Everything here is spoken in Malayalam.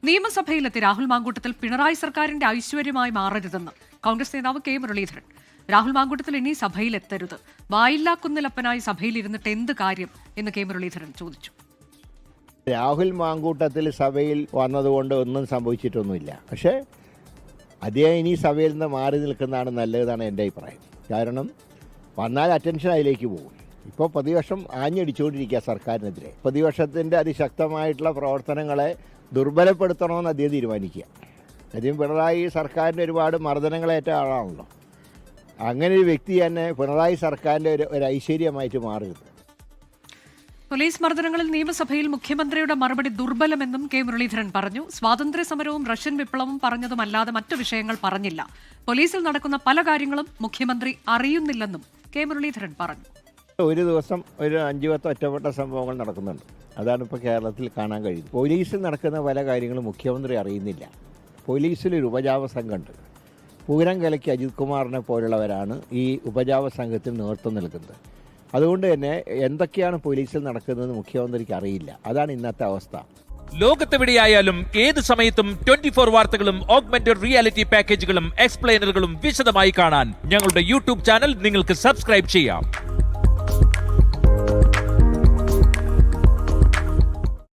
നിയമസഭയിലെത്തി രാഹുൽ മാങ്കൂട്ടത്തിൽ പിണറായി സർക്കാരിന്റെ ഐശ്വര്യമായി മാറരുതെന്ന് കോൺഗ്രസ് നേതാവ് കെ മുരളീധരൻ. രാഹുൽ മാങ്കൂട്ടത്തിൽ ഇനി സഭയിലെത്തരുത്, വായില്ലാ കുന്നിലപ്പനായി സഭയിലിരുന്നിട്ട് എന്ത് കാര്യം എന്ന് കെ മുരളീധരൻ ചോദിച്ചു. രാഹുൽ മാങ്കൂട്ടത്തിൽ സഭയിൽ വന്നതുകൊണ്ട് ഒന്നും സംഭവിച്ചിട്ടൊന്നുമില്ല. പക്ഷേ അദ്ദേഹം ഇനി സഭയിൽ നിന്ന് മാറി നിൽക്കുന്നതാണ് നല്ലതെന്നാണ് എൻ്റെ അഭിപ്രായം. കാരണം വന്നാൽ അറ്റൻഷൻ അതിലേക്ക് പോകും. ഇപ്പോൾ പ്രതിപക്ഷം ആഞ്ഞടിച്ചുകൊണ്ടിരിക്കുക സർക്കാരിനെതിരെ. പ്രതിപക്ഷത്തിൻ്റെ അതിശക്തമായിട്ടുള്ള പ്രവർത്തനങ്ങളെ ദുർബലപ്പെടുത്തണമെന്ന് അദ്ദേഹം തീരുമാനിക്കുക. അദ്ദേഹം പിണറായി സർക്കാരിൻ്റെ ഒരുപാട് മർദ്ദനങ്ങളേറ്റ ആളാണല്ലോ. അങ്ങനെ ഒരു വ്യക്തി തന്നെ പിണറായി സർക്കാരിൻ്റെ ഒരു ഐശ്വര്യമായിട്ട് മാറരുത്. പോലീസ് മർദ്ദനങ്ങളിൽ നിയമസഭയിൽ മുഖ്യമന്ത്രിയുടെ മറുപടി ദുർബലമെന്നും കെ മുരളീധരൻ പറഞ്ഞു. സ്വാതന്ത്ര്യ സമരവും റഷ്യൻ വിപ്ലവവും പറഞ്ഞതുമല്ലാതെ മറ്റു വിഷയങ്ങൾ പറഞ്ഞില്ല. പോലീസിൽ നടക്കുന്ന പല കാര്യങ്ങളും മുഖ്യമന്ത്രി അറിയുന്നില്ലെന്നും കെ മുരളീധരൻ പറഞ്ഞു. ഒരു ദിവസം ഒരു 5-10 ഒറ്റപ്പെട്ട സംഭവങ്ങൾ നടക്കുന്നുണ്ട്. അതാണ് ഇപ്പോൾ കേരളത്തിൽ കാണാൻ കഴിയുന്നത്. പോലീസിൽ നടക്കുന്ന പല കാര്യങ്ങളും മുഖ്യമന്ത്രി അറിയുന്നില്ല. പോലീസിലൊരു ഉപജാപ സംഘമുണ്ട്. പൂരം കലയ്ക്ക് അജിത് കുമാറിനെ പോലുള്ളവരാണ് ഈ ഉപജാപ സംഘത്തിന് നേതൃത്വം നൽകുന്നത്. അതുകൊണ്ട് തന്നെ എന്തൊക്കെയാണ് പോലീസിൽ നടക്കുന്നതെന്ന് മുഖ്യമന്ത്രിക്ക് അറിയില്ല. അതാണ് ഇന്നത്തെ അവസ്ഥ. ലോകത്തെവിടെയായാലും ഏത് സമയത്തും 24 വാർത്തകളും ഓഗ്മെന്റഡ് റിയാലിറ്റി പാക്കേജുകളും എക്സ്പ്ലെയിനറുകളും വിശദമായി കാണാൻ ഞങ്ങളുടെ യൂട്യൂബ് ചാനൽ നിങ്ങൾക്ക് സബ്സ്ക്രൈബ് ചെയ്യാം.